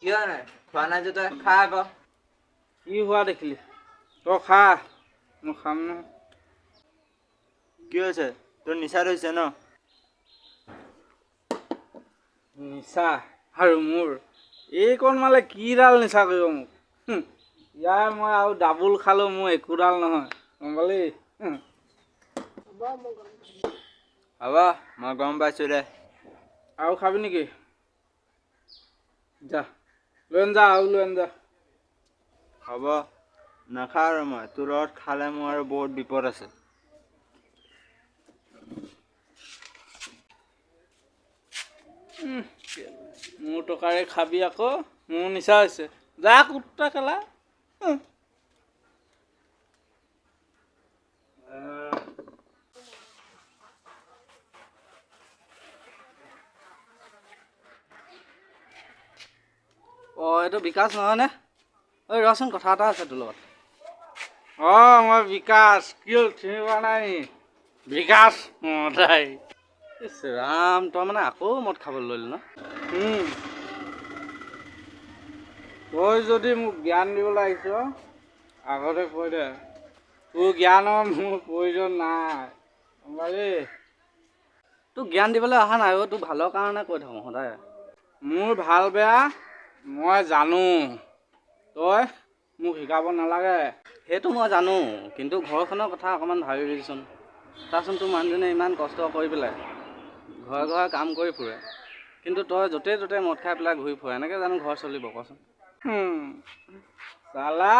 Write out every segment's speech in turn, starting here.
কিয় নাই খোৱা নাই যে তই খা আকৌ কি হোৱা দেখিলি তই খা মই খাম নহয় কি হৈছে তোৰ নিচা হৈছে ন নিচা আৰু মোৰ এইকণ মালে কিডাল নিচা কৰিব মোক ইয়াৰ মই আৰু ডাবুল খালোঁ মোৰ একোডাল নহয় গম পালি হ'ব মই গম পাইছোঁ দে আৰু খাবি নেকি যা লৈ আন যা আৰু লৈ আন যা হ'ব নাখাওঁ আৰু মই তোৰ লগত খালে মোৰ আৰু বহুত বিপদ আছে মোৰ টকাৰে খাবি আকৌ মোৰ নিচা হৈছে যা কুত্তা খেলা অঁ এইটো বিকাশ নহয়নে ঐ ৰচোন কথা এটা আছে তোৰ লগত অঁ মই বিকাশ কি হ'ল চিনি পোৱা নাই বিকাশ মদাহি ইছ ৰাম তই মানে আকৌ মদ খাবলৈ ললি ন তই যদি মোক জ্ঞান দিবলৈ আহিছ আগতে কৈ দে তোৰ জ্ঞানৰ মোৰ প্ৰয়োজন নাই গম পালি তোক জ্ঞান দিবলৈ অহা নাই তোৰ ভালৰ কাৰণে কৈ থাকোঁ সদায় মোৰ ভাল বেয়া মই জানো তই মোক শিকাব নালাগে সেইটো মই জানো কিন্তু ঘৰখনৰ কথা অকণমান ভাবিবিচোন চাচোন তোৰ মানুহজনে ইমান কষ্ট কৰি পেলাই ঘৰে ঘৰে কাম কৰি ফুৰে কিন্তু তই য'তে ত'তে মদ খাই পেলাই ঘূৰি ফুৰে এনেকৈ জানো ঘৰ চলিব কচোন চালা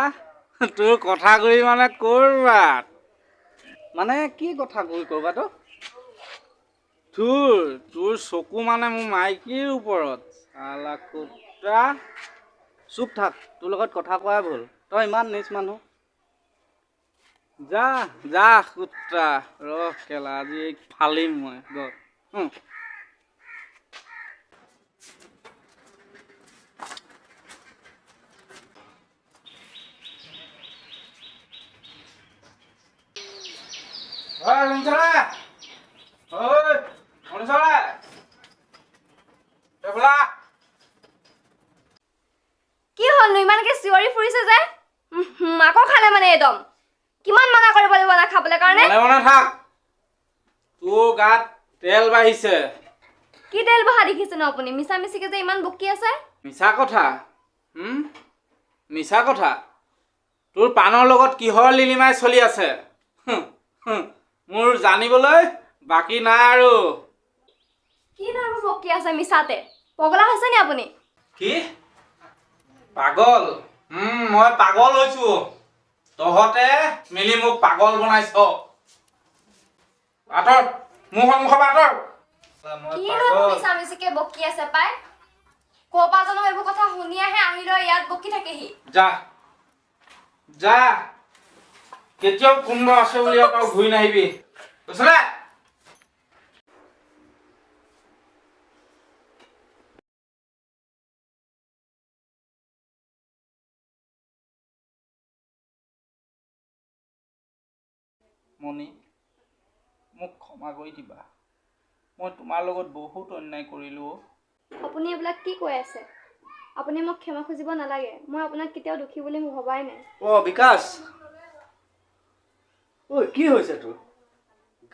তোৰ কথা কৰি মানে ক'ৰবাত মানে কি কথা কৰি ক'ৰবাত তোৰ চকু মানে মোৰ মাইকীৰ ওপৰত চালা কুত্তা চুপ থাক তোৰ লগত কথা কোৱাই ভুল তই ইমান নিচ মানুহ যা যা কুত্তা ৰহ কেলা আজি ফালিম মই গৈ কি হলনো ইমানকে চিঞৰি ফুৰিছে যে আকৌ খালে মানে একদম কিমান মানা কৰিব লাগিব না খাবলৈ কাৰণে মনে থাক তোৰ গাত তেল বাঢ়িছে কি তেল বহা দেখিছে ন আপুনি মিছা মিছিকে যে ইমান বকি আছে মিছা কথা মিছা কথা তোৰ পানৰ লগত কিহৰ লিলিমাই চলি আছে মোৰ জানিবলৈ বাকী নাই আৰু কি নাম বকি আছে মিছাতে পগলা হৈছে নি আপুনি কি পাগল মই পাগল হৈছো তহঁতে মিলি মোক পাগল বনাইছ আঁতৰ মোৰ সন্মুখৰ পৰা আঁতৰ কি নাম মিছা মিছিকে বকি আছে পাই ক'পা জানো এইবোৰ কথা শুনি আহে আহি লৈ ইয়াত বকি থাকেহি যা যা কেতিয়াও কোনোবা আছে বুলি আকৌ ঘূৰি নাহিবি বুজিলে মণি মোক ক্ষমা কৰি দিবা মই তোমাৰ লগত বহুত অন্যায় কৰিলোঁ আপুনি এইবিলাক কি কৈ আছে আপুনি মোক ক্ষমা খুজিব নালাগে মই আপোনাক কেতিয়াও দুখী বুলি ভবাই নাই বিকাশ ঐ কি হৈছে তোৰ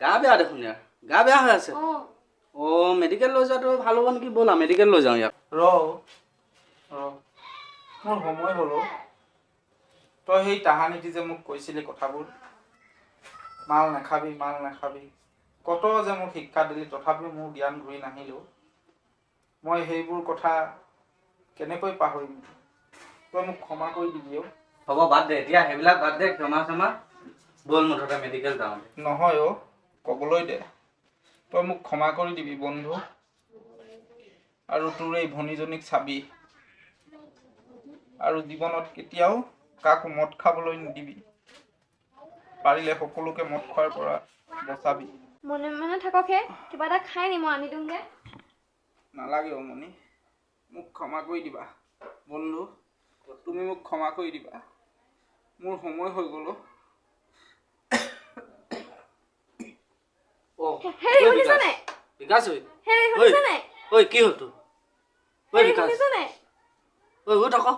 গা বেয়া দেখোন ইয়াৰ গা বেয়া হৈ আছে মেডিকেল লৈ যোৱাটো ভাল হ'ব নেকি ব'লা মেডিকেল লৈ যাওঁ ইয়াক মোৰ সময় হ'ল তই সেই তাহানিটি যে মোক কৈছিলি কথাবোৰ মাল নাখাবি কত যে মোক শিক্ষা দিলি তথাপিও মোৰ জ্ঞান ঘূৰি নাহিলেও মই সেইবোৰ কথা কেনেকৈ পাহৰিম তই মোক ক্ষমা কৰি দিবি হ'ব বাদ দে এতিয়া সেইবিলাক বাদ দে ক্ষমা বল মুঠতে মেডিকেল যাওঁ নহয় ক'বলৈ দে তই মোক ক্ষমা কৰি দিবি বন্ধু আৰু তোৰ এই ভনীজনীক চাবি আৰু জীৱনত কেতিয়াও কাকো মদ খাবলৈ নিদিবি পাৰিলে সকলোকে মদ খোৱাৰ পৰা বচাবি মনে মনে থাকক হে কিবা এটা খাই নি মই আনি দিওঁগে নালাগে মণি মোক ক্ষমা কৰি দিবা বন্ধু তুমি মোক ক্ষমা কৰি দিবা মোৰ সময় হৈ গ'ল হেৰি শুনিছ নাই বিকাশ হেৰি শুনিছ নাই ঐ কি হ'ল তোৰ ঐ বিকাশ ঐ উঠ আকৌ